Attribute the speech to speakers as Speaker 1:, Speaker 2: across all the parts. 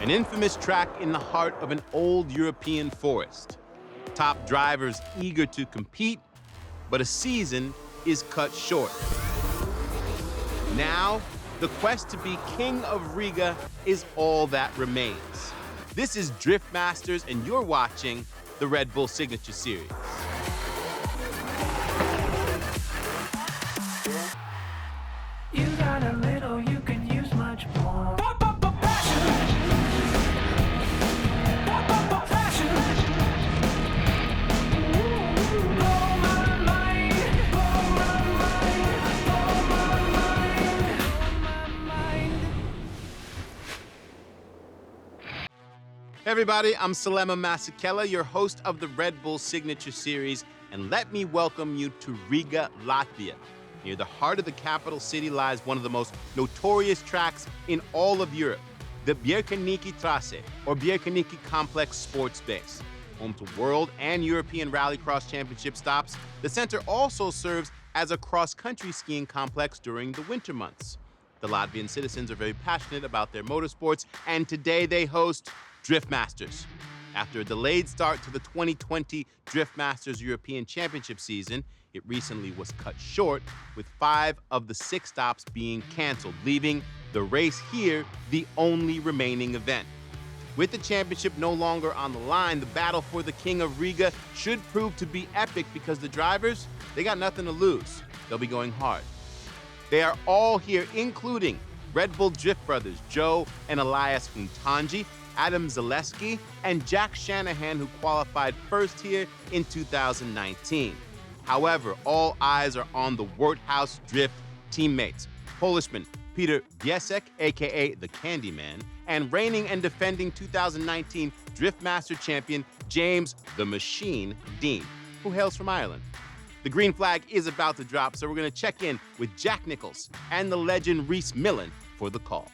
Speaker 1: an infamous track in the heart of an old European forest. Top drivers eager to compete, but a season is cut short. Now, the quest to be King of Riga is all that remains. This is Drift Masters, and you're watching the Red Bull Signature Series.
Speaker 2: You got a little, you can use much more. Passion. Passion. Blow my mind. Blow my mind. Blow my mind. Blow my mind.
Speaker 1: Hey everybody, I'm Salema Masekela, your host of the Red Bull Signature Series, and let me welcome you to Riga, Latvia. Near the heart of the capital city lies one of the most notorious tracks in all of Europe, the Bierkaniki Trasse, or Bierkaniki Complex Sports Base. Home to World and European Rallycross Championship stops, the center also serves as a cross-country skiing complex during the winter months. The Latvian citizens are very passionate about their motorsports, and today they host Drift Masters. After a delayed start to the 2020 Drift Masters European Championship season, it recently was cut short, with 5 of the 6 stops being canceled, leaving the race here the only remaining event. With the championship no longer on the line, the battle for the King of Riga should prove to be epic because the drivers, they got nothing to lose. They'll be going hard. They are all here, including Red Bull Drift brothers Joe and Elias Untanji, Adam Zaleski, and Jack Shanahan, who qualified first here in 2019. However, all eyes are on the Worthouse Drift teammates, Polishman Peter Biesek, aka the Candyman, and reigning and defending 2019 Drift Master champion James the Machine Dean, who hails from Ireland. The green flag is about to drop, so we're going to check in with Jack Nicholls and the legend Rhys Millen for the call.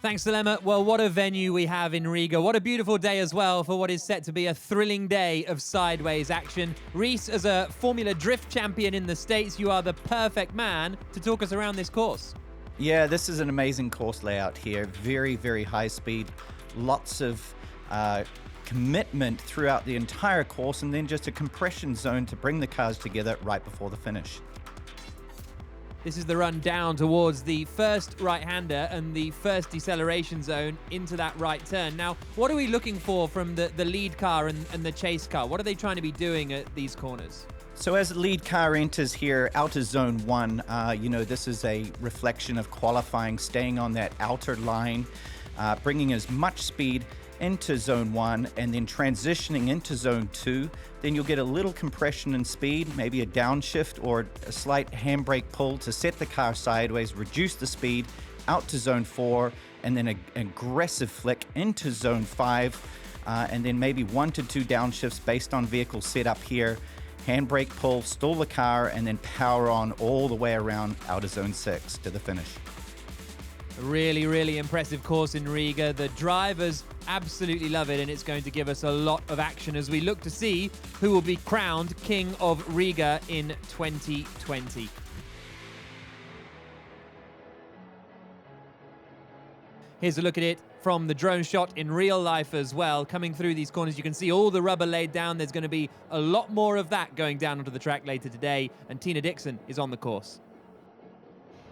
Speaker 3: Thanks, Salema. Well, what a venue we have in Riga. What a beautiful day as well for what is set to be a thrilling day of sideways action. Rhys, as a Formula Drift champion in the States, you are the perfect man to talk us around this course.
Speaker 4: Yeah, this is an amazing course layout here. Very, very high speed. Lots of commitment throughout the entire course, and then just a compression zone to bring the cars together right before the finish.
Speaker 3: This is the run down towards the first right-hander and the first deceleration zone into that right turn. Now, what are we looking for from the lead car and the chase car? What are they trying to be doing at these corners?
Speaker 4: So as the lead car enters here, outer zone 1, this is a reflection of qualifying, staying on that outer line, bringing as much speed into zone 1 and then transitioning into zone 2. Then you'll get a little compression in speed, maybe a downshift or a slight handbrake pull to set the car sideways, reduce the speed out to zone 4, and then an aggressive flick into zone 5, and then maybe 1 to 2 downshifts based on vehicle setup here. Handbrake pull, stall the car, and then power on all the way around out of zone 6 to the finish.
Speaker 3: A really, really impressive course in Riga. The drivers absolutely love it, and it's going to give us a lot of action as we look to see who will be crowned King of Riga in 2020. Here's a look at it from the drone shot in real life as well. Coming through these corners, you can see all the rubber laid down. There's going to be a lot more of that going down onto the track later today, and Tina Dixon is on the course.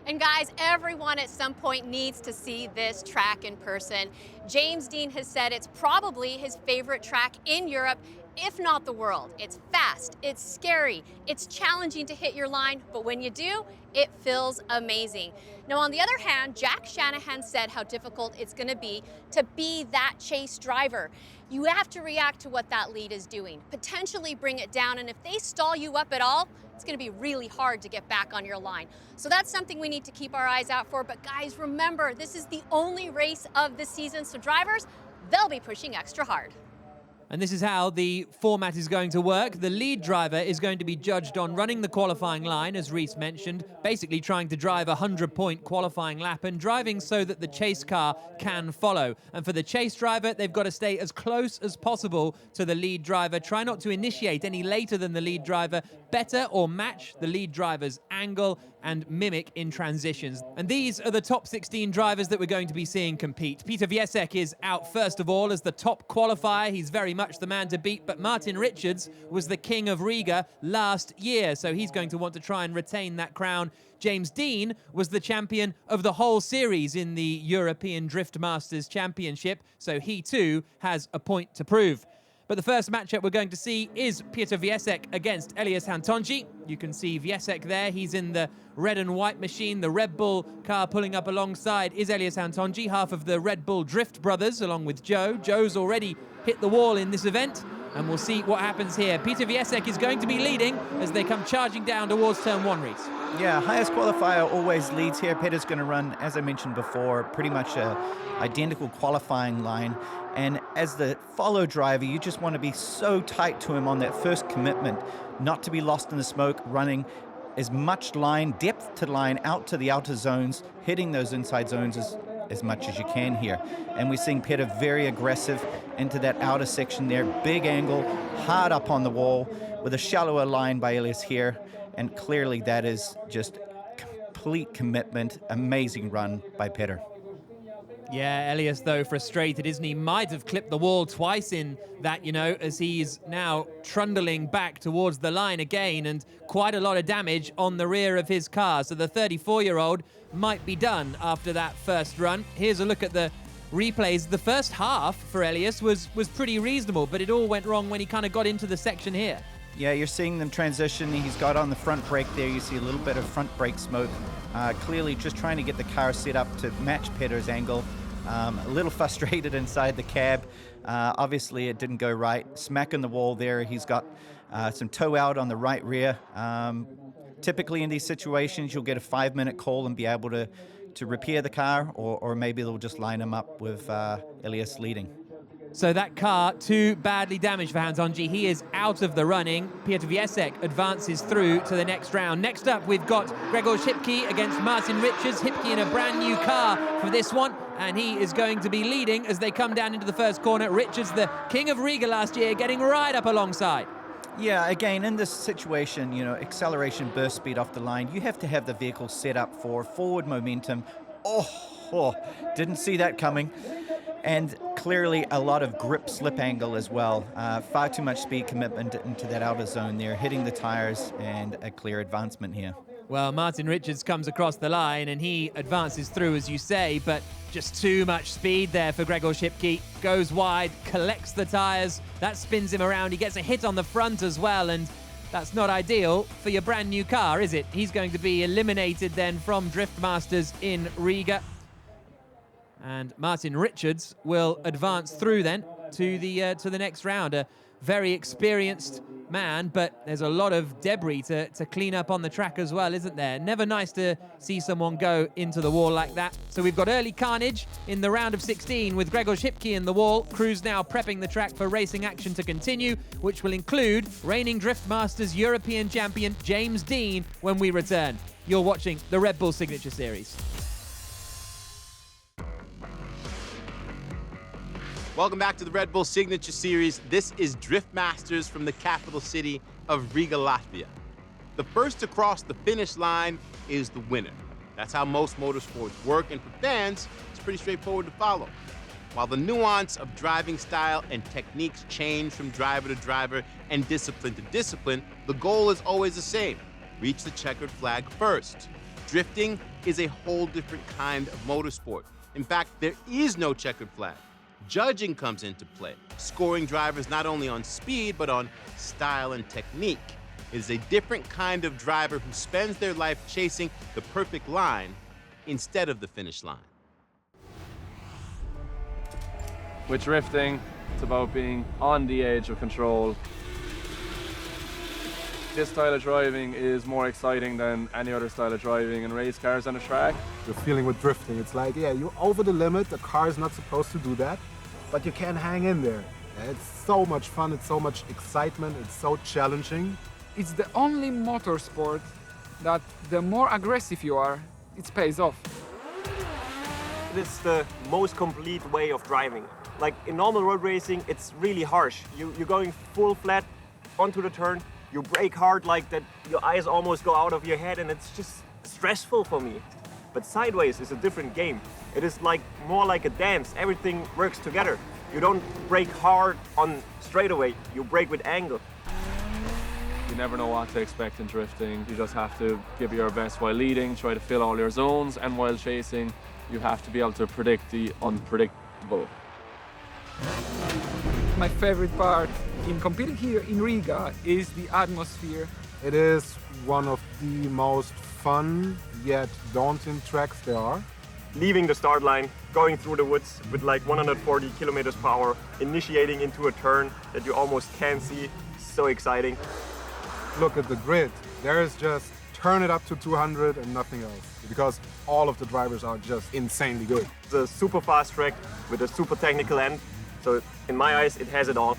Speaker 5: And guys, everyone at some point needs to see this track in person. James Dean has said it's probably his favorite track in Europe, if not the world. It's fast, it's scary, it's challenging to hit your line, but when you do, it feels amazing. Now, on the other hand, Jack Shanahan said how difficult it's going to be that chase driver. You have to react to what that lead is doing, potentially bring it down, and if they stall you up at all, it's going to be really hard to get back on your line. So that's something we need to keep our eyes out for. But guys, remember, this is the only race of the season, so drivers, they'll be pushing extra hard.
Speaker 3: And this is how the format is going to work. The lead driver is going to be judged on running the qualifying line, as Rhys mentioned, basically trying to drive a 100-point qualifying lap and driving so that the chase car can follow. And for the chase driver, they've got to stay as close as possible to the lead driver. Try not to initiate any later than the lead driver. Better or match the lead driver's angle and mimic in transitions. And these are the top 16 drivers that we're going to be seeing compete. Peter Wiesek is out first of all as the top qualifier. He's very much the man to beat, but Martin Richards was the King of Riga last year, so he's going to want to try and retain that crown. James Dean was the champion of the whole series in the European Drift Masters Championship, so he too has a point to prove. But the first matchup we're going to see is Peter Wiesek against Elias Hantonji. You can see Wiesek there. He's in the red and white machine. The Red Bull car pulling up alongside is Elias Hantonji, half of the Red Bull Drift brothers, along with Joe. Joe's already hit the wall in this event, and we'll see what happens here. Peter Wiesek is going to be leading as they come charging down towards turn one, Reese.
Speaker 4: Yeah, highest qualifier always leads here. Peter's going to run, as I mentioned before, pretty much a identical qualifying line. And as the follow driver, you just want to be so tight to him on that first commitment, not to be lost in the smoke, running as much line, depth to line, out to the outer zones, hitting those inside zones as much as you can here. And we're seeing Peter very aggressive into that outer section there. Big angle, hard up on the wall, with a shallower line by Elias here. And clearly that is just complete commitment. Amazing run by Peter.
Speaker 3: Yeah, Elias, though, frustrated, isn't he? Might have clipped the wall twice in that, you know, as he's now trundling back towards the line again, and quite a lot of damage on the rear of his car. So the 34-year-old might be done after that first run. Here's a look at the replays. The first half for Elias was pretty reasonable, but it all went wrong when he kind of got into the section here.
Speaker 4: Yeah, you're seeing them transition. He's got on the front brake there. You see a little bit of front brake smoke. Clearly just trying to get the car set up to match Peter's angle. A little frustrated inside the cab. Obviously it didn't go right. Smack in the wall there. He's got some tow out on the right rear. Typically in these situations, you'll get a 5-minute call and be able to repair the car, or maybe they'll just line him up with Elias leading.
Speaker 3: So that car too badly damaged for Hantonji. He is out of the running. Peter Wiesek advances through to the next round. Next up, we've got Gregor Shipke against Martin Richards. Shipke in a brand new car for this one, and he is going to be leading as they come down into the first corner. Richards, the King of Riga last year, getting right up alongside.
Speaker 4: Yeah, again, in this situation, you know, acceleration, burst speed off the line, you have to have the vehicle set up for forward momentum. Oh, didn't see that coming. And clearly a lot of grip slip angle as well. Far too much speed commitment into that outer zone there, hitting the tires, and a clear advancement here.
Speaker 3: Well, Martin Richards comes across the line and he advances through, as you say, but just too much speed there for Gregor Shipke. Goes wide, collects the tires, that spins him around. He gets a hit on the front as well, and that's not ideal for your brand new car, is it? He's going to be eliminated then from Drift Masters in Riga. And Martin Richards will advance through then to the next round. A very experienced man, but there's a lot of debris to clean up on the track as well, isn't there? Never nice to see someone go into the wall like that. So we've got early carnage in the round of 16 with Gregor Shipke in the wall. Crew's now prepping the track for racing action to continue, which will include reigning Drift Masters European champion James Dean when we return. You're watching the Red Bull Signature Series.
Speaker 1: Welcome back to the Red Bull Signature Series. This is Drift Masters from the capital city of Riga, Latvia. The first to cross the finish line is the winner. That's how most motorsports work, and for fans, it's pretty straightforward to follow. While the nuance of driving style and techniques change from driver to driver and discipline to discipline, the goal is always the same: reach the checkered flag first. Drifting is a whole different kind of motorsport. In fact, there is no checkered flag. Judging comes into play, scoring drivers not only on speed, but on style and technique. It is a different kind of driver who spends their life chasing the perfect line instead of the finish line.
Speaker 6: With drifting, it's about being on the edge of control. This style of driving is more exciting than any other style of driving in race cars on the track.
Speaker 7: The feeling with drifting, it's like, yeah, you're over the limit, the car is not supposed to do that, but you can hang in there. It's so much fun, it's so much excitement, it's so challenging.
Speaker 8: It's the only motorsport that the more aggressive you are, it pays off.
Speaker 9: It's the most complete way of driving. Like in normal road racing, it's really harsh. You're going full flat onto the turn, you brake hard like that, your eyes almost go out of your head, and it's just stressful for me. But sideways is a different game. It is like more like a dance. Everything works together. You don't brake hard on straightaway, you brake with angle.
Speaker 6: You never know what to expect in drifting. You just have to give your best while leading, try to fill all your zones, and while chasing, you have to be able to predict the unpredictable.
Speaker 8: My favorite part in competing here in Riga is the atmosphere.
Speaker 7: It is one of the most fun yet daunting tracks there are.
Speaker 9: Leaving the start line, going through the woods with like 140 kilometers per hour, initiating into a turn that you almost can't see. So exciting.
Speaker 7: Look at the grid. There is just turn it up to 200 and nothing else, because all of the drivers are just insanely good.
Speaker 9: It's a super fast track with a super technical end. So in my eyes, it has it all.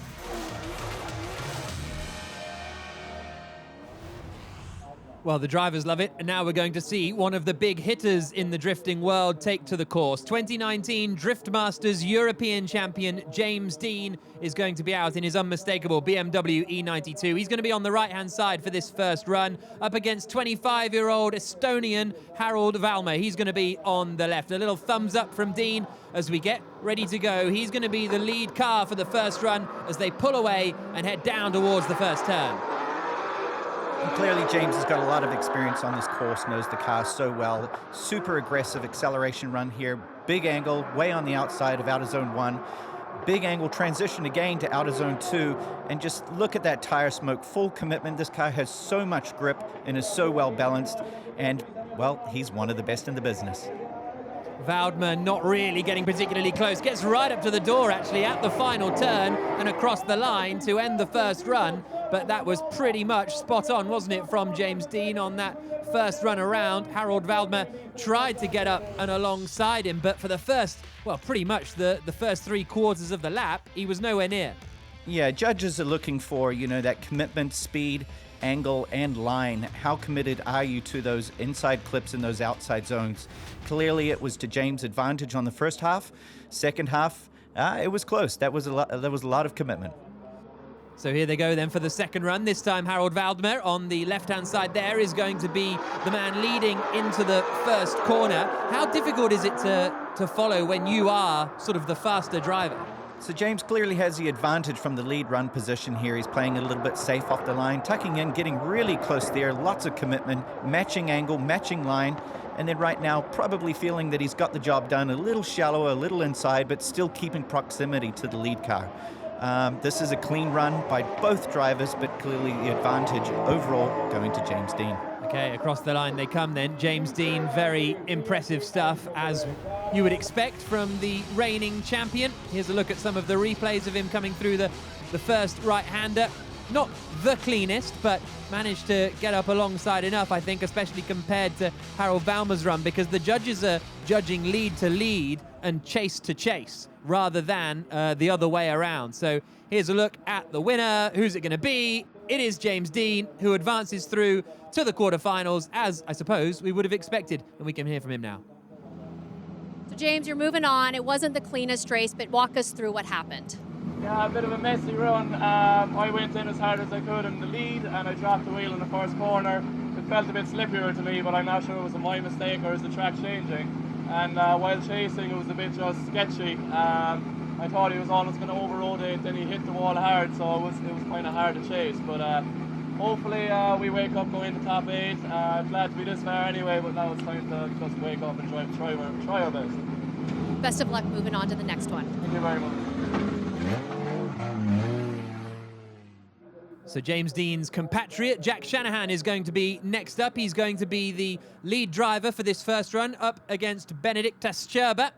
Speaker 3: Well, the drivers love it, and now we're going to see one of the big hitters in the drifting world take to the course. 2019 Drift Masters European champion James Dean is going to be out in his unmistakable BMW E92. He's going to be on the right-hand side for this first run, up against 25-year-old Estonian Harald Valmer. He's going to be on the left. A little thumbs up from Dean as we get ready to go. He's going to be the lead car for the first run as they pull away and head down towards the first turn.
Speaker 4: And clearly, James has got a lot of experience on this course, knows the car so well. Super aggressive acceleration run here. Big angle, way on the outside of outer zone 1. Big angle transition again to outer zone 2. And just look at that tire smoke, full commitment. This car has so much grip and is so well balanced. And, well, he's one of the best in the business.
Speaker 3: Woudmer not really getting particularly close. Gets right up to the door, actually, at the final turn and across the line to end the first run. But that was pretty much spot on, wasn't it, from James Dean on that first run around. Harald Woudmer tried to get up and alongside him, but for the first, well, pretty much the first 3 quarters of the lap, he was nowhere near.
Speaker 4: Yeah, judges are looking for, you know, that commitment, speed, angle, and line. How committed are you to those inside clips and those outside zones? Clearly, it was to James' advantage on the first half. Second half, it was close. There was a lot of commitment.
Speaker 3: So here they go then for the second run. This time Harald Woudmer on the left-hand side there is going to be the man leading into the first corner. How difficult is it to follow when you are sort of the faster driver?
Speaker 4: So James clearly has the advantage from the lead run position here. He's playing a little bit safe off the line, tucking in, getting really close there, lots of commitment, matching angle, matching line, and then right now probably feeling that he's got the job done, a little shallow, a little inside, but still keeping proximity to the lead car. This is a clean run by both drivers, but clearly the advantage overall going to James Dean.
Speaker 3: Okay, across the line they come then. James Dean, very impressive stuff, as you would expect from the reigning champion. Here's a look at some of the replays of him coming through the first right-hander. Not the cleanest, but managed to get up alongside enough, I think, especially compared to Harald Woudmer's run, because the judges are judging lead to lead and chase to chase, rather than the other way around. So here's a look at the winner. Who's it going to be? It is James Dean, who advances through to the quarterfinals, as I suppose we would have expected. And we can hear from him now.
Speaker 5: So James, you're moving on. It wasn't the cleanest race, but walk us through what happened.
Speaker 6: Yeah, a bit of a messy run. I went in as hard as I could in the lead and I dropped the wheel in the first corner. It felt a bit slippier to me, but I'm not sure it was my mistake or is the track changing. And while chasing, it was a bit just sketchy. I thought he was almost going to over-rotate, then he hit the wall hard, so it was kind of hard to chase. But hopefully we wake up going to top 8. Glad to be this far anyway, but now it's time to just wake up and try our best.
Speaker 5: Best of luck moving on to the next one.
Speaker 6: Thank you very much.
Speaker 3: So James Dean's compatriot, Jack Shanahan, is going to be next up. He's going to be the lead driver for this first run, up against Benediktas Cherba.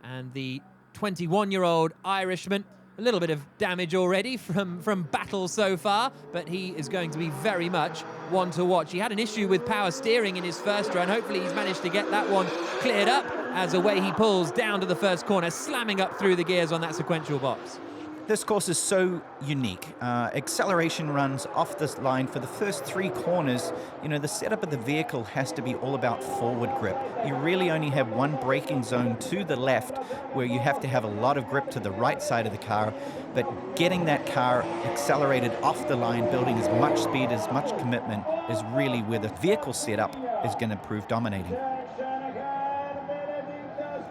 Speaker 3: And the 21-year-old Irishman, a little bit of damage already from battle so far, but he is going to be very much one to watch. He had an issue with power steering in his first run. Hopefully he's managed to get that one cleared up as away he pulls down to the first corner, slamming up through the gears on that sequential box.
Speaker 4: This course is so unique. Acceleration runs off this line for the first 3 corners. You know, the setup of the vehicle has to be all about forward grip. You really only have one braking zone to the left where you have to have a lot of grip to the right side of the car, but getting that car accelerated off the line, building as much speed, as much commitment, is really where the vehicle setup is going to prove dominating.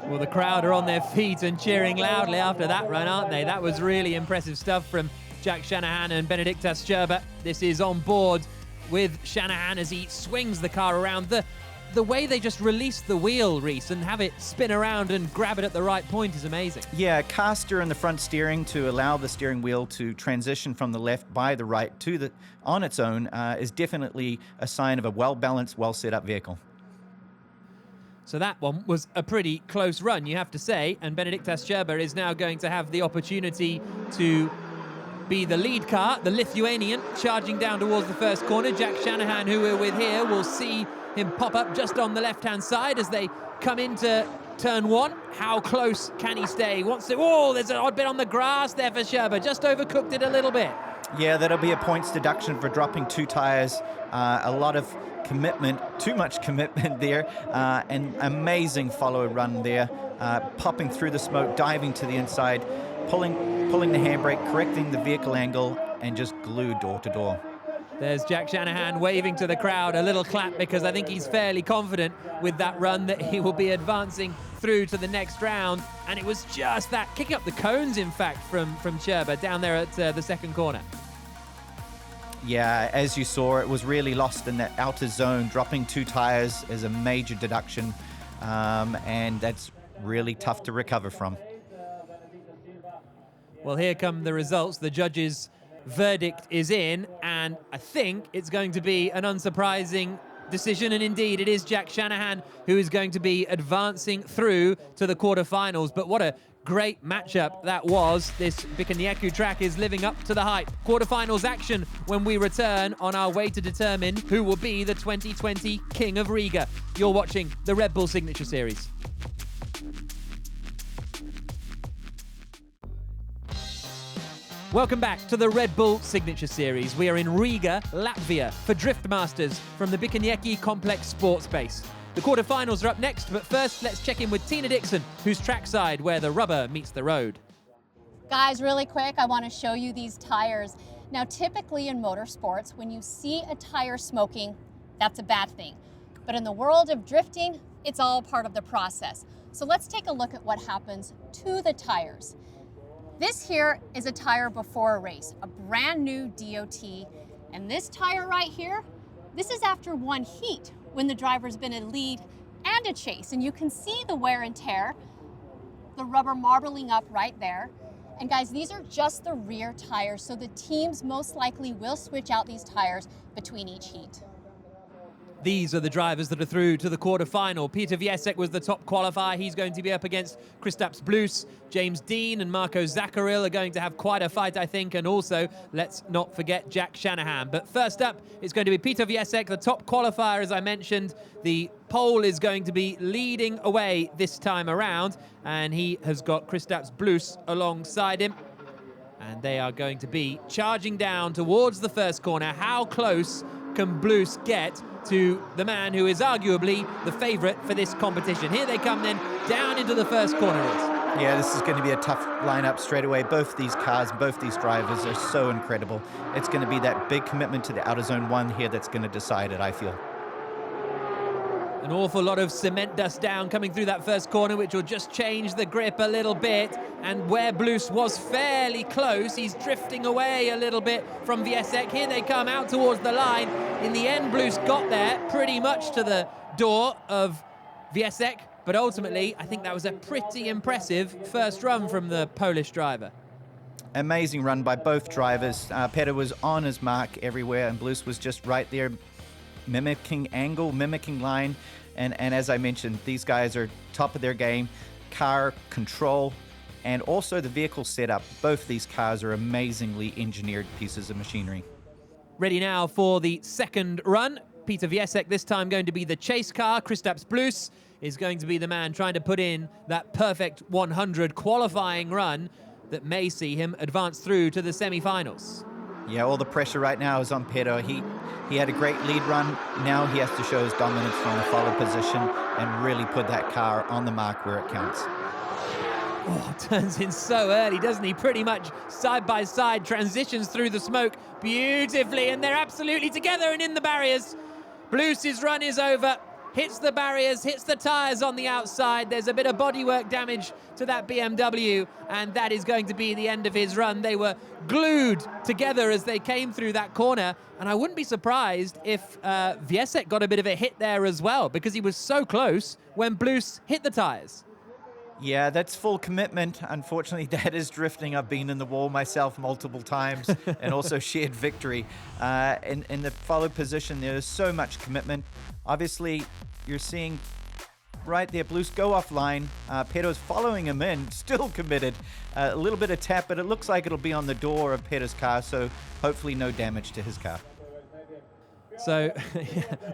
Speaker 3: Well, the crowd are on their feet and cheering loudly after that run, aren't they? That was really impressive stuff from Jack Shanahan and Benediktas Cherba. This is on board with Shanahan as he swings the car around. The way they just release the wheel, Reese, and have it spin around and grab it at the right point is amazing.
Speaker 4: Yeah, caster in the front steering to allow the steering wheel to transition from the left by the right to the on its own is definitely a sign of a well-balanced, well-set-up vehicle.
Speaker 3: So that one was a pretty close run, you have to say, and Benediktas Cherba is now going to have the opportunity to be the lead car, the Lithuanian, charging down towards the first corner. Jack Shanahan, who we're with here, will see him pop up just on the left-hand side as they come into turn 1. How close can he stay? Oh, there's an odd bit on the grass there for Cherba, just overcooked it a little bit.
Speaker 4: Yeah, that'll be a points deduction for dropping 2 tires. A lot of commitment, too much commitment there, and amazing follow run there, popping through the smoke, diving to the inside, pulling the handbrake, correcting the vehicle angle, and just glued door to door.
Speaker 3: There's Jack Shanahan waving to the crowd, a little clap, because I think he's fairly confident with that run that he will be advancing through to the next round. And it was just that, kicking up the cones, in fact, from Cherba down there at the second corner.
Speaker 4: Yeah, as you saw, it was really lost in that outer zone. Dropping 2 tires is a major deduction, and that's really tough to recover from.
Speaker 3: Well, here come the results. The judges' verdict is in, and I think it's going to be an unsurprising decision, and indeed it is Jack Shanahan who is going to be advancing through to the quarterfinals. But what a great matchup that was. This Bikinieki track is living up to the hype. Quarterfinals action when we return on our way to determine who will be the 2020 King of Riga. You're watching the Red Bull Signature Series. Welcome back to the Red Bull Signature Series. We are in Riga, Latvia, for Drift Masters from the Bikinieki Complex Sports Base. The quarterfinals are up next, but first let's check in with Tina Dixon, who's trackside where the rubber meets the road.
Speaker 5: Guys, really quick, I want to show you these tires. Now, typically in motorsports, when you see a tire smoking, that's a bad thing. But in the world of drifting, it's all part of the process. So let's take a look at what happens to the tires. This here is a tire before a race, a brand new DOT. And this tire right here, this is after 1 heat when the driver's been a lead and a chase. And you can see the wear and tear, the rubber marbling up right there. And guys, these are just the rear tires, so the teams most likely will switch out these tires between each heat.
Speaker 3: These are the drivers that are through to the quarterfinal. Peter Wiesek was the top qualifier. He's going to be up against Kristaps Blues. James Dean and Marco Zaccaril are going to have quite a fight, I think. And also, let's not forget Jack Shanahan. But first up, it's going to be Peter Wiesek, the top qualifier, as I mentioned. The pole is going to be leading away this time around. And he has got Kristaps Blues alongside him. And they are going to be charging down towards the first corner. How close can Blues get to the man who is arguably the favourite for this competition? Here they come then, down into the first corner.
Speaker 4: Yeah, this is going to be a tough lineup straight away. Both these cars, both these drivers are so incredible. It's going to be that big commitment to the outer zone 1 here that's going to decide it, I feel.
Speaker 3: An awful lot of cement dust down coming through that first corner, which will just change the grip a little bit. And where Blues was fairly close, he's drifting away a little bit from Wiesek. Here they come out towards the line. In the end, Blues got there pretty much to the door of Wiesek. But ultimately, I think that was a pretty impressive first run from the Polish driver.
Speaker 4: Amazing run by both drivers. Peter was on his mark everywhere, and Blues was just right there, mimicking angle, mimicking line. And as I mentioned, these guys are top of their game. Car control and also the vehicle setup. Both these cars are amazingly engineered pieces of machinery.
Speaker 3: Ready now for the second run. Peter Wiesek this time going to be the chase car. Kristaps Blues is going to be the man trying to put in that perfect 100 qualifying run. that may see him advance through to the semi-finals.
Speaker 4: Yeah, all the pressure right now is on Pedro. He had a great lead run. Now he has to show his dominance from the follow position and really put that car on the mark where it counts.
Speaker 3: Oh, turns in so early, doesn't he? Pretty much side by side, transitions through the smoke beautifully, and they're absolutely together and in the barriers. Blues's run is over. Hits the barriers, hits the tyres on the outside. There's a bit of bodywork damage to that BMW, and that is going to be the end of his run. They were glued together as they came through that corner, and I wouldn't be surprised if Wiesek got a bit of a hit there as well, because he was so close when Blues hit the tyres.
Speaker 4: Yeah, that's full commitment. Unfortunately, that is drifting. I've been in the wall myself multiple times and also shared victory. In the follow position, there's so much commitment. Obviously, you're seeing right there, Blues go offline. Pedro's following him in, still committed. A little bit of tap, but it looks like it'll be on the door of Pedro's car, so hopefully no damage to his car.
Speaker 3: So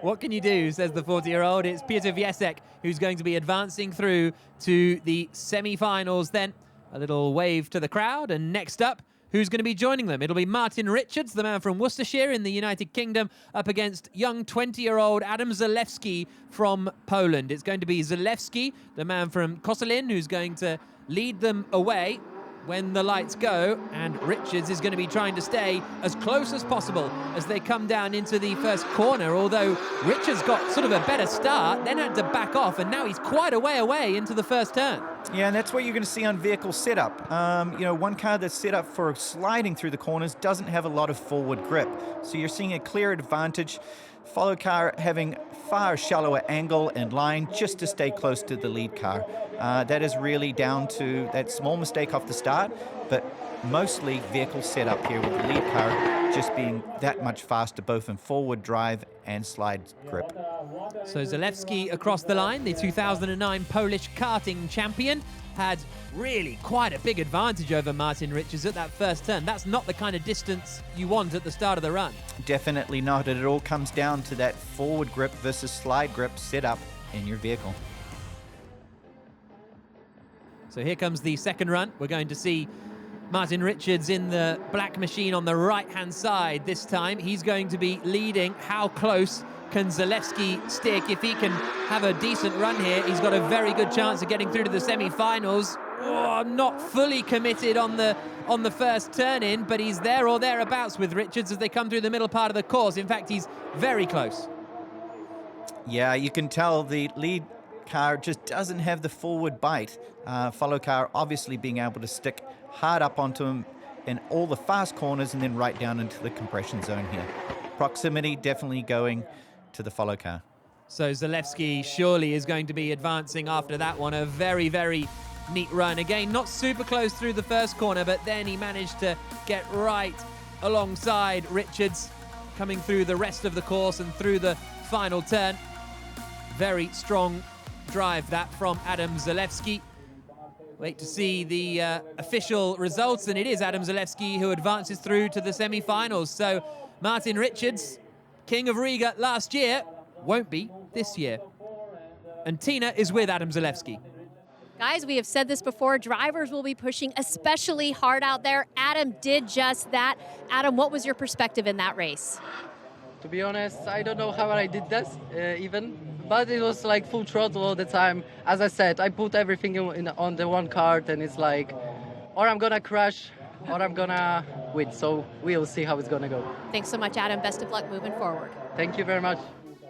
Speaker 3: what can you do, says the 40-year-old. It's Peter Wiesek who's going to be advancing through to the semi-finals then. A little wave to the crowd, and next up, who's going to be joining them? It'll be Martin Richards, the man from Worcestershire in the United Kingdom, up against young 20-year-old Adam Zalewski from Poland. It's going to be Zalewski, the man from Koszalin, who's going to lead them away when the lights go, and Richards is going to be trying to stay as close as possible as they come down into the first corner, although Richards got sort of a better start, then had to back off, and now he's quite a way away into the first turn.
Speaker 4: Yeah, and that's what you're going to see on vehicle setup. You know, one car that's set up for sliding through the corners doesn't have a lot of forward grip, so you're seeing a clear advantage. Follow car having far shallower angle and line just to stay close to the lead car. That is really down to that small mistake off the start, but mostly vehicle setup here with the lead car just being that much faster, both in forward drive and slide grip.
Speaker 3: So Zalewski across the line, the 2009 Polish karting champion, had really quite a big advantage over Martin Richards at that first turn. That's not the kind of distance you want at the start of the run.
Speaker 4: Definitely not. It all comes down to that forward grip versus slide grip setup in your vehicle.
Speaker 3: So here comes the second run. We're going to see Martin Richards in the black machine on the right-hand side this time. He's going to be leading. How close can Zalewski stick? If he can have a decent run here, he's got a very good chance of getting through to the semi-finals. Oh, not fully committed on the first turn in, but he's there or thereabouts with Richards as they come through the middle part of the course. In fact, he's very close.
Speaker 4: Yeah, you can tell the lead car just doesn't have the forward bite. Follow car obviously being able to stick hard up onto him in all the fast corners and then right down into the compression zone here. Proximity definitely going to the follow car.
Speaker 3: So Zalewski surely is going to be advancing after that one. A very, very neat run. Again, not super close through the first corner, but then he managed to get right alongside Richards, coming through the rest of the course and through the final turn. Very strong drive that from Adam Zalewski. Wait to see the official results, and it is Adam Zalewski who advances through to the semi-finals. So Martin Richards, King of Riga last year, won't be this year. And Tina is with Adam Zalewski.
Speaker 5: Guys, we have said this before, drivers will be pushing especially hard out there. Adam did just that. Adam, what was your perspective in that race?
Speaker 10: To be honest, I don't know how I did this even, but it was like full throttle all the time. As I said, I put everything on the one card, and it's like, or I'm gonna crash, or I'm gonna win. So we'll see how it's gonna go.
Speaker 5: Thanks so much, Adam. Best of luck moving forward.
Speaker 10: Thank you very much.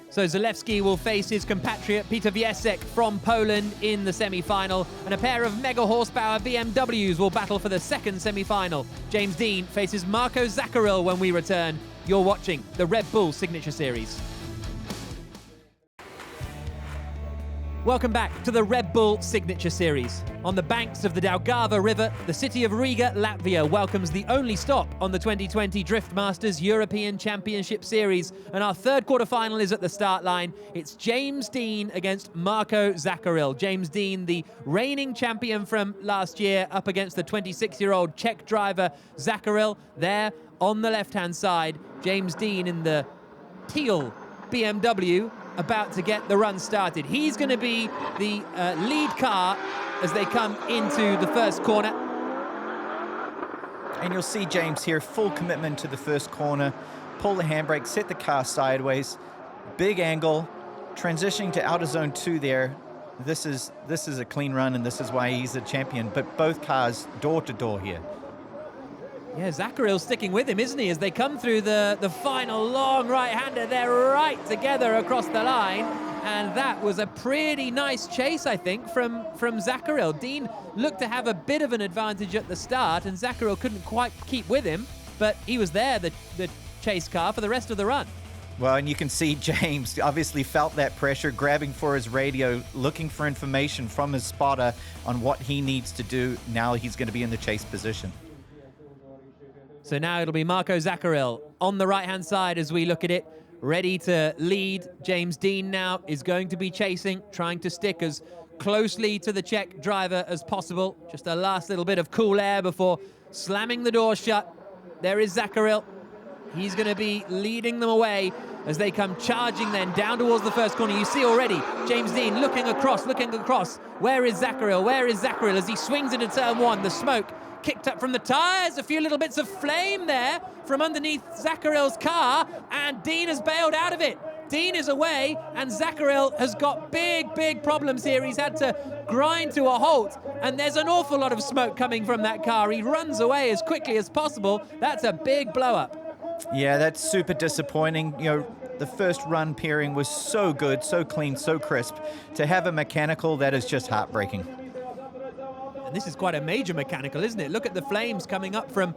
Speaker 3: So Zalewski will face his compatriot Peter Wiesek from Poland in the semi-final, and a pair of mega horsepower BMWs will battle for the second semi-final. James Dean faces Marco Zaccaril when we return. You're watching the Red Bull Signature Series. Welcome back to the Red Bull Signature Series. On the banks of the Daugava River, the city of Riga, Latvia welcomes the only stop on the 2020 Drift Masters European Championship Series, and our third quarterfinal is at the start line. It's James Dean against Marco Zaccaril. James Dean, the reigning champion from last year, up against the 26-year-old Czech driver Zaccaril. There on the left-hand side, James Dean in the teal BMW, about to get the run started. He's going to be the lead car as they come into the first corner.
Speaker 4: And you'll see James here, full commitment to the first corner, pull the handbrake, set the car sideways, big angle, transitioning to outer zone 2 there. This is a clean run, and this is why he's a champion. But both cars door to door here.
Speaker 3: Yeah, Zacharil sticking with him, isn't he? As they come through the final long right-hander, they're right together across the line. And that was a pretty nice chase, I think, from Zacharil. Dean looked to have a bit of an advantage at the start, and Zacharil couldn't quite keep with him, but he was there, the chase car, for the rest of the run.
Speaker 4: Well, and you can see James obviously felt that pressure, grabbing for his radio, looking for information from his spotter on what he needs to do. Now he's going to be in the chase position.
Speaker 3: So now it'll be Marco Zacharil on the right-hand side as we look at it, ready to lead. James Dean now is going to be chasing, trying to stick as closely to the Czech driver as possible. Just a last little bit of cool air before slamming the door shut. There is Zacharil. He's going to be leading them away as they come charging then down towards the first corner. You see already James Dean looking across. Where is Zacharil? Where is Zacharil as he swings into turn 1? The smoke kicked up from the tyres, a few little bits of flame there from underneath Zacharil's car, and Dean has bailed out of it. Dean is away, and Zacharil has got big problems here. He's had to grind to a halt, and there's an awful lot of smoke coming from that car. He runs away as quickly as possible. That's a big blow-up.
Speaker 4: Yeah, that's super disappointing. You know, the first run pairing was so good, so clean, so crisp. To have a mechanical, that is just heartbreaking.
Speaker 3: And this is quite a major mechanical, isn't it? Look at the flames coming up from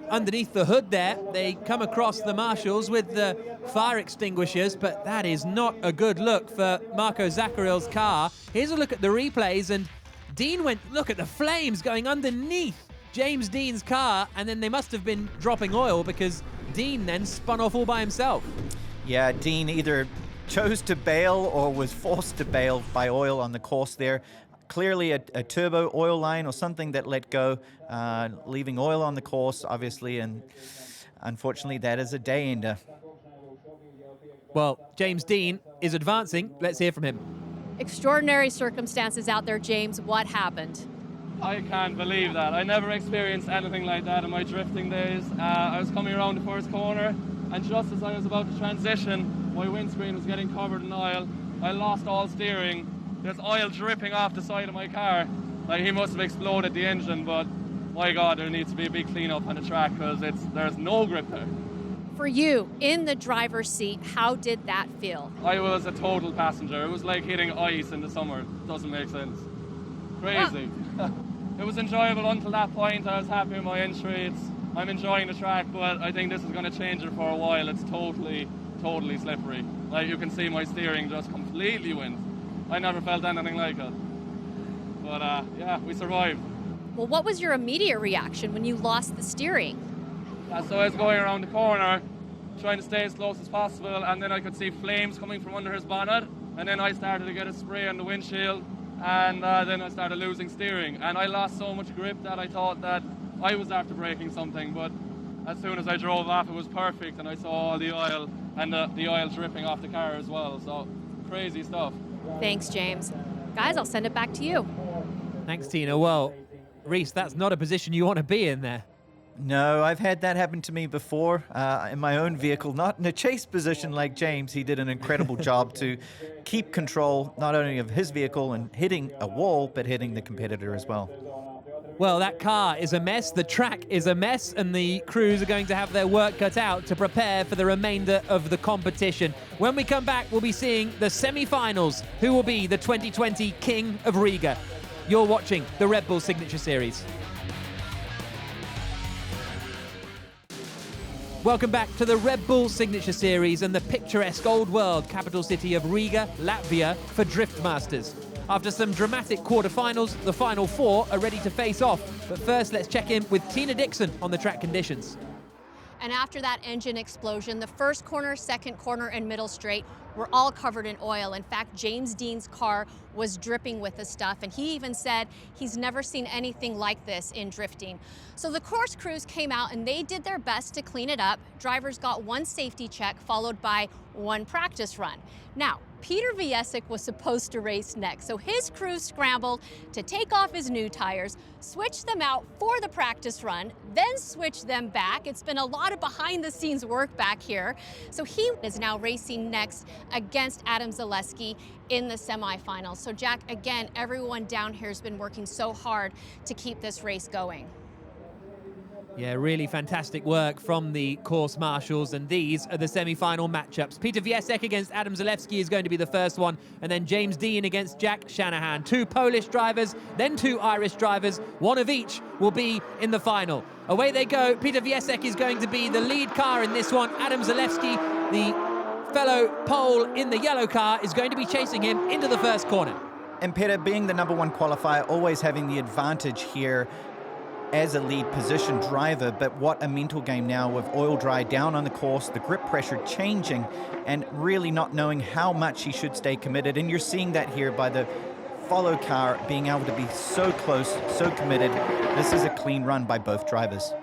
Speaker 3: underneath the hood there. They come across the marshals with the fire extinguishers, but that is not a good look for Marco Zaccharil's car. Here's a look at the replays, and Dean went, look at the flames going underneath James Dean's car, and then they must have been dropping oil because Dean then spun off all by himself.
Speaker 4: Yeah, Dean either chose to bail or was forced to bail by oil on the course there. Clearly a turbo oil line or something that let go, leaving oil on the course, obviously, and unfortunately that is a day ender.
Speaker 3: Well, James Dean is advancing. Let's hear from him.
Speaker 5: Extraordinary circumstances out there, James. What happened?
Speaker 6: I can't believe that. I never experienced anything like that in my drifting days. I was coming around the first corner, and just as I was about to transition, my windscreen was getting covered in oil. I lost all steering. There's oil dripping off the side of my car. Like, he must have exploded the engine, but my God, there needs to be a big cleanup on the track because there's no grip there.
Speaker 5: For you, in the driver's seat, how did that feel?
Speaker 6: I was a total passenger. It was like hitting ice in the summer. Doesn't make sense. Crazy. It was enjoyable until that point. I was happy with my entry. I'm enjoying the track, but I think this is going to change it for a while. It's totally slippery. Like, you can see my steering just completely went. I never felt anything like it. But yeah, we survived.
Speaker 5: Well, what was your immediate reaction when you lost the steering?
Speaker 6: So I was going around the corner, trying to stay as close as possible, and then I could see flames coming from under his bonnet, and then I started to get a spray on the windshield, and then I started losing steering, and I lost so much grip that I thought that I was after braking something, but as soon as I drove off, it was perfect, and I saw all the oil, and the oil dripping off the car as well, so crazy stuff.
Speaker 5: Thanks, James. Guys, I'll send it back to you.
Speaker 3: Thanks, Tina. Well, Reese, that's not a position you want to be in there.
Speaker 4: No, I've had that happen to me before in my own vehicle, not in a chase position like James. He did an incredible job to keep control not only of his vehicle and hitting a wall, but hitting the competitor as well.
Speaker 3: Well, that car is a mess, the track is a mess, and the crews are going to have their work cut out to prepare for the remainder of the competition. When we come back, we'll be seeing the semi-finals. Who will be the 2020 King of Riga? You're watching the Red Bull Signature Series. Welcome back to the Red Bull Signature Series and the picturesque old world capital city of Riga, Latvia, for Drift Masters. After some dramatic quarterfinals, the final four are ready to face off. But first, let's check in with Tina Dixon on the track conditions.
Speaker 5: And after that engine explosion, the first corner, second corner, and middle straight were all covered in oil. In fact, James Dean's car was dripping with the stuff, and he even said he's never seen anything like this in drifting. So the course crews came out and they did their best to clean it up. Drivers got one safety check followed by one practice run. Now, Peter Viesek was supposed to race next, so his crew scrambled to take off his new tires, switch them out for the practice run, then switch them back. It's been a lot of behind-the-scenes work back here. So he is now racing next against Adam Zaleski in the semifinals. So Jack, again, everyone down here has been working so hard to keep this race going.
Speaker 3: Yeah, really fantastic work from the course marshals, and these are the semi-final matchups. Peter Viesek against Adam Zalewski is going to be the first one, and then James Dean against Jack Shanahan. 2 Polish drivers, then 2 Irish drivers. One of each will be in the final. Away they go. Peter Viesek is going to be the lead car in this one. Adam Zalewski, the fellow Pole in the yellow car, is going to be chasing him into the first corner.
Speaker 4: And Peter, being the #1 qualifier, always having the advantage here as a lead position driver, but what a mental game now with oil dry down on the course, the grip pressure changing, and really not knowing how much he should stay committed. And you're seeing that here by the follow car being able to be so close, so committed. This is a clean run by both drivers.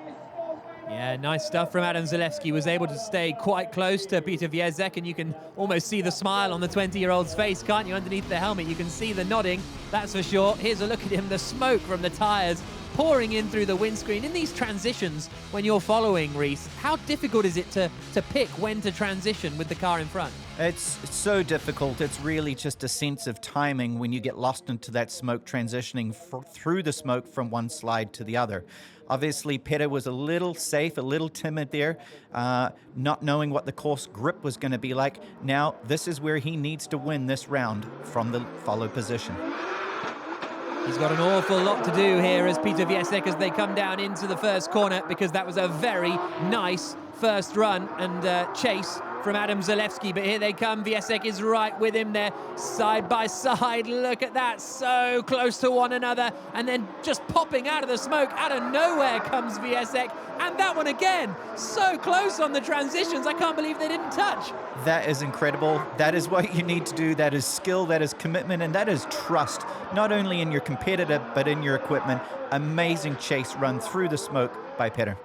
Speaker 3: Yeah, nice stuff from Adam Zalewski. Was able to stay quite close to Peter Viesek, and you can almost see the smile on the 20-year-old's face, can't you? Underneath the helmet, you can see the nodding, that's for sure. Here's a look at him, the smoke from the tires pouring in through the windscreen. In these transitions, when you're following, Reese, how difficult is it to pick when to transition with the car in front?
Speaker 4: It's so difficult. It's really just a sense of timing when you get lost into that smoke, transitioning through the smoke from one slide to the other. Obviously, Peter was a little safe, a little timid there, not knowing what the course grip was going to be like. Now, this is where he needs to win this round from the follow position.
Speaker 3: He's got an awful lot to do here as Peter Viesek as they come down into the first corner, because that was a very nice first run and chase from Adam Zalewski. But here they come. Viesek is right with him there, side by side. Look at that, so close to one another. And then just popping out of the smoke, out of nowhere comes Viesek. And that one again, so close on the transitions. I can't believe they didn't touch.
Speaker 4: That is incredible. That is what you need to do. That is skill, that is commitment, and that is trust, not only in your competitor, but in your equipment. Amazing chase run through the smoke by Peter.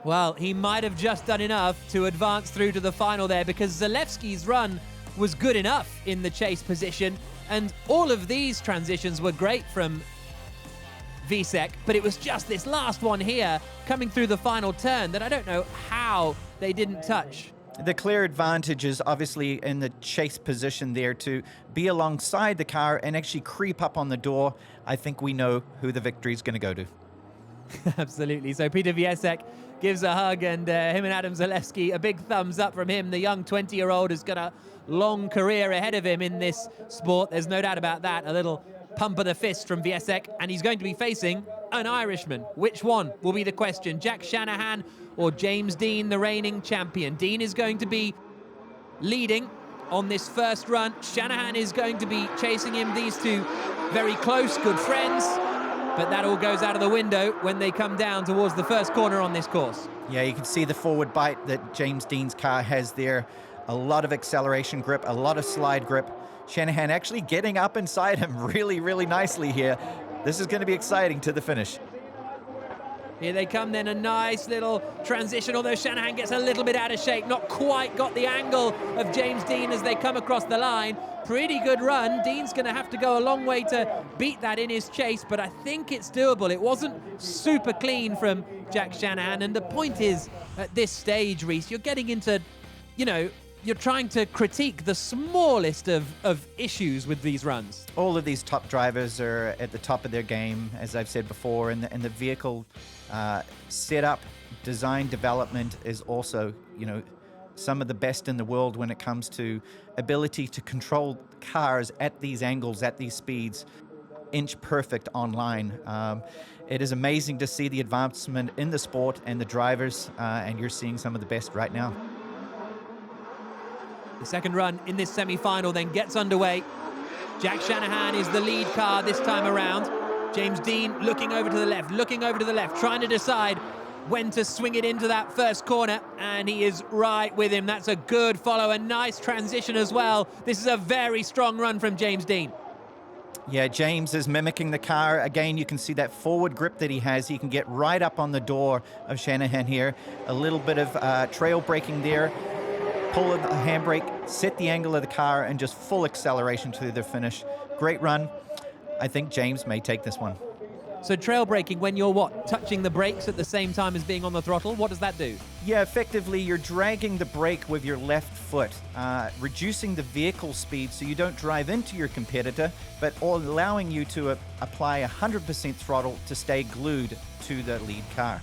Speaker 3: Well, he might have just done enough to advance through to the final there, because Zalewski's run was good enough in the chase position, and all of these transitions were great from Viesek, but it was just this last one here coming through the final turn that I don't know how they didn't touch.
Speaker 4: The clear advantage is obviously in the chase position there to be alongside the car and actually creep up on the door. I think we know who the victory is going to go to.
Speaker 3: Absolutely. So Peter Viesek gives a hug, and him and Adam Zalewski, a big thumbs up from him. The young 20-year-old has got a long career ahead of him in this sport. There's no doubt about that. A little pump of the fist from Viesek, and he's going to be facing an Irishman. Which one will be the question? Jack Shanahan or James Dean, the reigning champion? Dean is going to be leading on this first run. Shanahan is going to be chasing him. These two very close, good friends. But that all goes out of the window when they come down towards the first corner on this course.
Speaker 4: Yeah, you can see the forward bite that James Dean's car has there. A lot of acceleration grip, a lot of slide grip. Shanahan actually getting up inside him really, really nicely here. This is going to be exciting to the finish.
Speaker 3: Here they come then, a nice little transition, although Shanahan gets a little bit out of shape, not quite got the angle of James Dean as they come across the line. Pretty good run. Dean's going to have to go a long way to beat that in his chase, but I think it's doable. It wasn't super clean from Jack Shanahan, and the point is, at this stage, Reese, you're getting into, you're trying to critique the smallest of issues with these runs.
Speaker 4: All of these top drivers are at the top of their game, as I've said before, and the vehicle setup, design, development is also, some of the best in the world when it comes to ability to control cars at these angles, at these speeds, inch perfect online. It is amazing to see the advancement in the sport and the drivers, and you're seeing some of the best right now.
Speaker 3: The second run in this semi-final then gets underway. Jack Shanahan is the lead car this time around. James Dean looking over to the left, trying to decide when to swing it into that first corner, and he is right with him. That's a good follow, a nice transition as well. This is a very strong run from James Dean.
Speaker 4: Yeah, James is mimicking the car. Again, you can see that forward grip that he has. He can get right up on the door of Shanahan here. A little bit of trail braking there. Pull of the handbrake, set the angle of the car, and just full acceleration to the finish. Great run. I think James may take this one.
Speaker 3: So trail braking, when you're what, touching the brakes at the same time as being on the throttle, what does that do?
Speaker 4: Yeah, effectively, you're dragging the brake with your left foot, reducing the vehicle speed so you don't drive into your competitor, but allowing you to apply 100% throttle to stay glued to the lead car.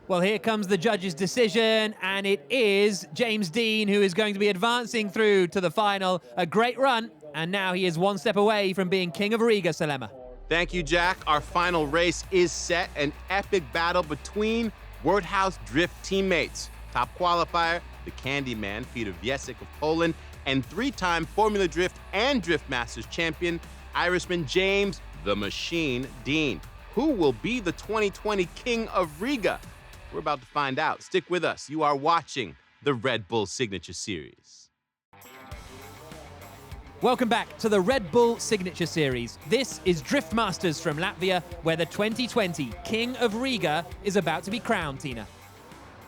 Speaker 3: Well, here comes the judge's decision, and it is James Dean who is going to be advancing through to the final. A great run, and now he is one step away from being King of Riga, Salema.
Speaker 1: Thank you, Jack. Our final race is set, an epic battle between Wordhouse Drift teammates. Top qualifier, the Candyman, Peter Wiesek of Poland, and three-time Formula Drift and Drift Masters champion, Irishman James the Machine Dean. Who will be the 2020 King of Riga? We're about to find out. Stick with us. You are watching the Red Bull Signature Series.
Speaker 3: Welcome back to the Red Bull Signature Series. This is Drift Masters from Latvia, where the 2020 King of Riga is about to be crowned, Tina.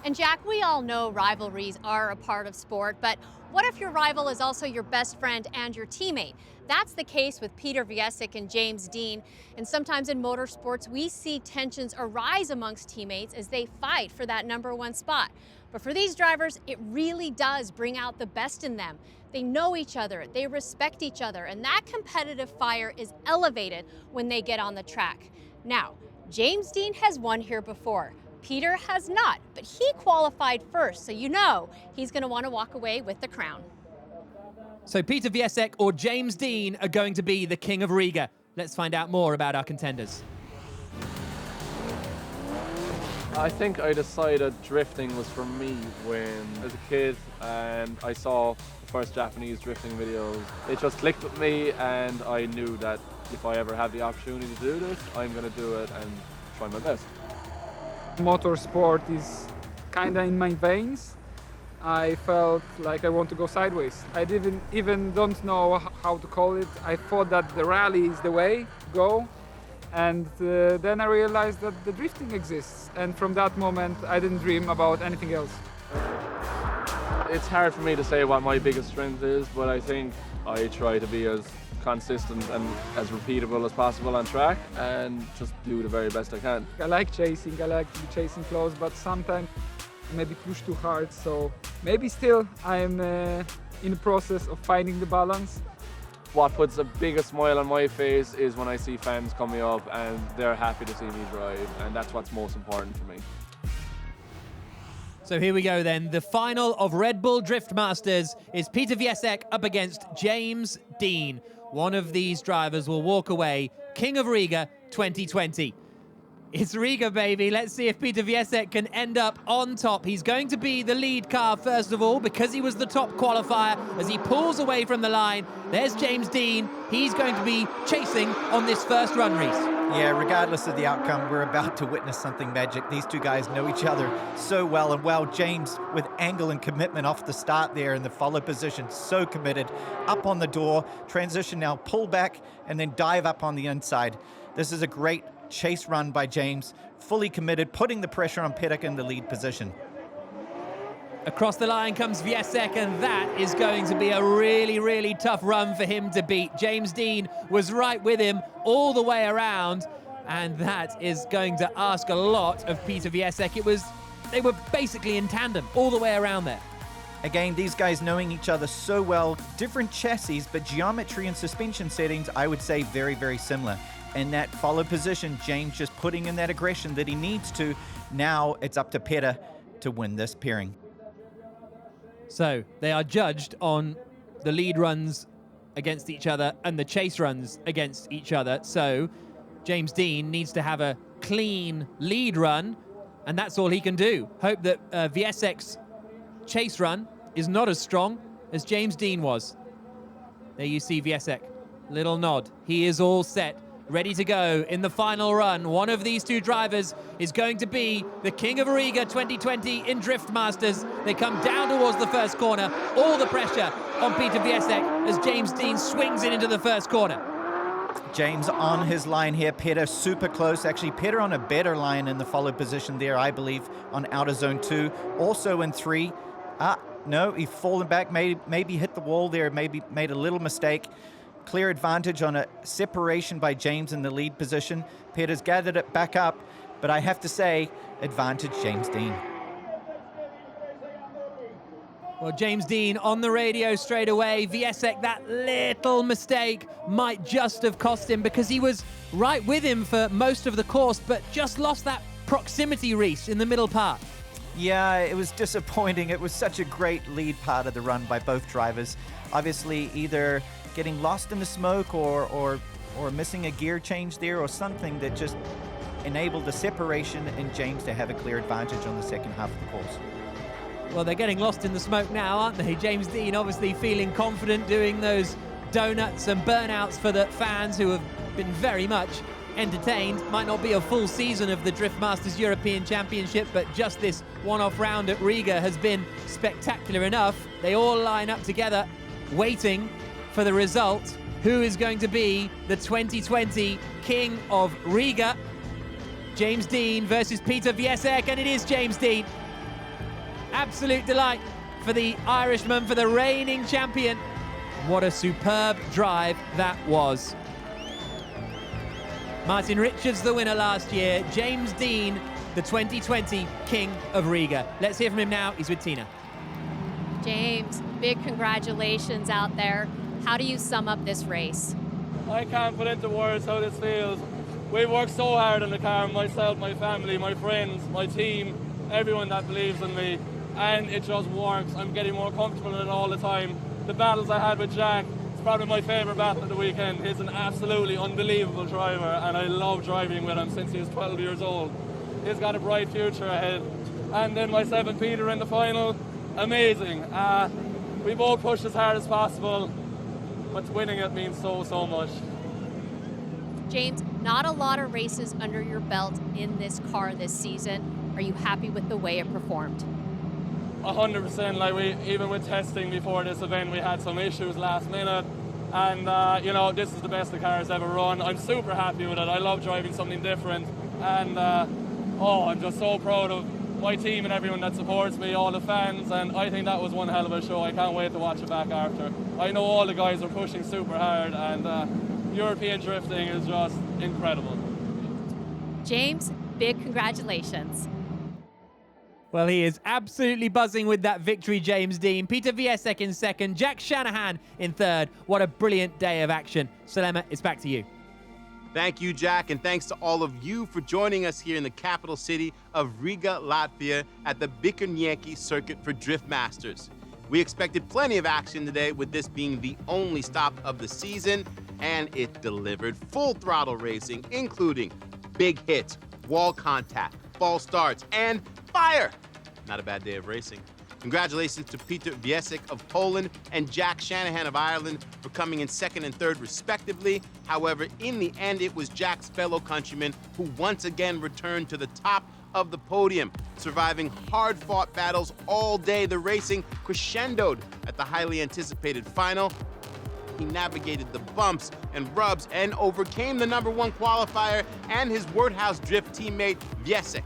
Speaker 5: And Jack, we all know rivalries are a part of sport, but what if your rival is also your best friend and your teammate? That's the case with Peter Wiesek and James Dean. And sometimes in motorsports, we see tensions arise amongst teammates as they fight for that #1 spot. But for these drivers, it really does bring out the best in them. They know each other, they respect each other, and that competitive fire is elevated when they get on the track. Now, James Dean has won here before. Peter has not, but he qualified first, so you know he's going to want to walk away with the crown.
Speaker 3: So Peter Wiesek or James Dean are going to be the King of Riga. Let's find out more about our contenders.
Speaker 6: I think I decided drifting was for me when I was a kid and I saw the first Japanese drifting videos. It just clicked with me and I knew that if I ever have the opportunity to do this, I'm going to do it and try my best.
Speaker 8: Motorsport is kinda in my veins. I felt like I want to go sideways. I didn't even don't know how to call it. I thought that the rally is the way to go. And then I realized that the drifting exists. And from that moment, I didn't dream about anything else.
Speaker 6: It's hard for me to say what my biggest strength is, but I think I try to be as consistent and as repeatable as possible on track and just do the very best I can.
Speaker 8: I like chasing, I like to be chasing close, but sometimes maybe push too hard. So maybe still I'm in the process of finding the balance.
Speaker 6: What puts the biggest smile on my face is when I see fans coming up and they're happy to see me drive, and that's what's most important for me.
Speaker 3: So here we go then. The final of Red Bull Drift Masters is Peter Wiesek up against James Dean. One of these drivers will walk away King of Riga 2020. It's Riga, baby. Let's see if Peter Wiesek can end up on top. He's going to be the lead car, first of all, because he was the top qualifier. As he pulls away from the line, there's James Dean. He's going to be chasing on this first run race.
Speaker 4: Yeah, regardless of the outcome, we're about to witness something magic. These two guys know each other so well. And well, James, with angle and commitment off the start there in the follow position, so committed. Up on the door, transition now, pull back, and then dive up on the inside. This is a great chase run by James, fully committed, putting the pressure on Pettick in the lead position.
Speaker 3: Across the line comes Wiesek, and that is going to be a really, really tough run for him to beat. James Dean was right with him all the way around, and that is going to ask a lot of Peter Wiesek. They were basically in tandem all the way around there.
Speaker 4: Again, these guys knowing each other so well, different chassis, but geometry and suspension settings, I would say very, very similar. In that follow position, James just putting in that aggression that he needs to. Now it's up to Petter to win this pairing.
Speaker 3: So they are judged on the lead runs against each other and the chase runs against each other. So James Dean needs to have a clean lead run, and that's all he can do. Hope that Wiesek's chase run is not as strong as James Dean was. There you see Wiesek, little nod. He is all set ready to go in the final run. One of these two drivers is going to be the King of Riga 2020 in Drift Masters. They come down towards the first corner. All the pressure on Peter Wiesek as James Dean swings it into the first corner.
Speaker 4: James on his line here. Peter super close. Actually, Peter on a better line in the follow position there, I believe, on outer zone 2. Also in 3. No, he's fallen back. Maybe hit the wall there. Maybe made a little mistake. Clear advantage on a separation by James in the lead position. Peter's gathered it back up, but I have to say, advantage James Dean.
Speaker 3: Well, James Dean on the radio straight away. Wiesek, that little mistake might just have cost him because he was right with him for most of the course, but just lost that proximity race in the middle part.
Speaker 4: Yeah, it was disappointing. It was such a great lead part of the run by both drivers. Obviously, either getting lost in the smoke or missing a gear change there or something that just enabled the separation and James to have a clear advantage on the second half of the course.
Speaker 3: Well, they're getting lost in the smoke now, aren't they? James Dean obviously feeling confident doing those donuts and burnouts for the fans who have been very much entertained. Might not be a full season of the Drift Masters European Championship, but just this one-off round at Riga has been spectacular enough. They all line up together, waiting for the result. Who is going to be the 2020 King of Riga? James Dean versus Peter Wiesek, and it is James Dean. Absolute delight for the Irishman, for the reigning champion. What a superb drive that was. Martin Richards, the winner last year. James Dean, the 2020 King of Riga. Let's hear from him now. He's with Tina.
Speaker 5: James, big congratulations out there. How do you sum up this race?
Speaker 6: I can't put into words how this feels. We've worked so hard in the car, myself, my family, my friends, my team, everyone that believes in me, and it just works. I'm getting more comfortable in it all the time. The battles I had with Jack, it's probably my favourite battle of the weekend. He's an absolutely unbelievable driver, and I love driving with him since he was 12 years old. He's got a bright future ahead. And then myself and Peter in the final, amazing. We both pushed as hard as possible, but winning it means so much.
Speaker 5: James, not a lot of races under your belt in this car this season. Are you happy with the way it performed?
Speaker 6: 100%. Like even with testing before this event, we had some issues last minute, and you know, this is the best the car has ever run. I'm super happy with it. I love driving something different, and I'm just so proud of my team and everyone that supports me, all the fans, and I think that was one hell of a show. I can't wait to watch it back after. I know all the guys are pushing super hard, and European drifting is just incredible.
Speaker 5: James, big congratulations.
Speaker 3: Well, he is absolutely buzzing with that victory, James Dean. Peter Wiesek in second, Jack Shanahan in third. What a brilliant day of action. Selema, it's back to you.
Speaker 1: Thank you, Jack, and thanks to all of you for joining us here in the capital city of Riga, Latvia at the Bikernieki Circuit for Drift Masters. We expected plenty of action today, with this being the only stop of the season, and it delivered full throttle racing, including big hits, wall contact, false starts, and fire. Not a bad day of racing. Congratulations to Peter Wiesek of Poland and Jack Shanahan of Ireland for coming in second and third respectively. However, in the end, it was Jack's fellow countrymen who once again returned to the top of the podium, surviving hard-fought battles all day. The racing crescendoed at the highly anticipated final. He navigated the bumps and rubs and overcame the #1 qualifier and his Wordhouse Drift teammate Wiesek.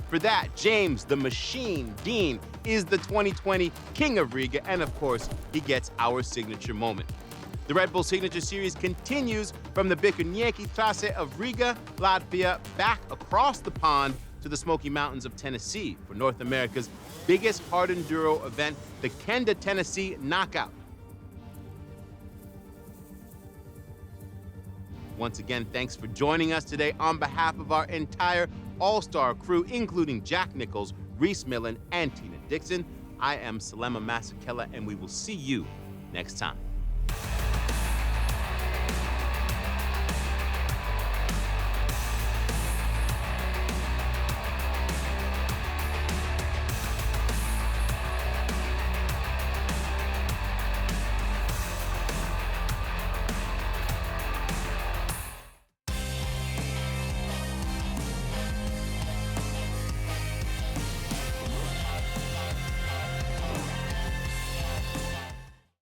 Speaker 1: For that, James the Machine Dean is the 2020 King of Riga, and of course, he gets our signature moment. The Red Bull Signature Series continues from the Bikernieki Trasse of Riga, Latvia, back across the pond to the Smoky Mountains of Tennessee for North America's biggest hard enduro event, the Kenda Tennessee Knockout. Once again, thanks for joining us today on behalf of our entire all-star crew, including Jack Nichols, Reese Millen, and Tina Dixon. I am Selema Masekela, and we will see you next time.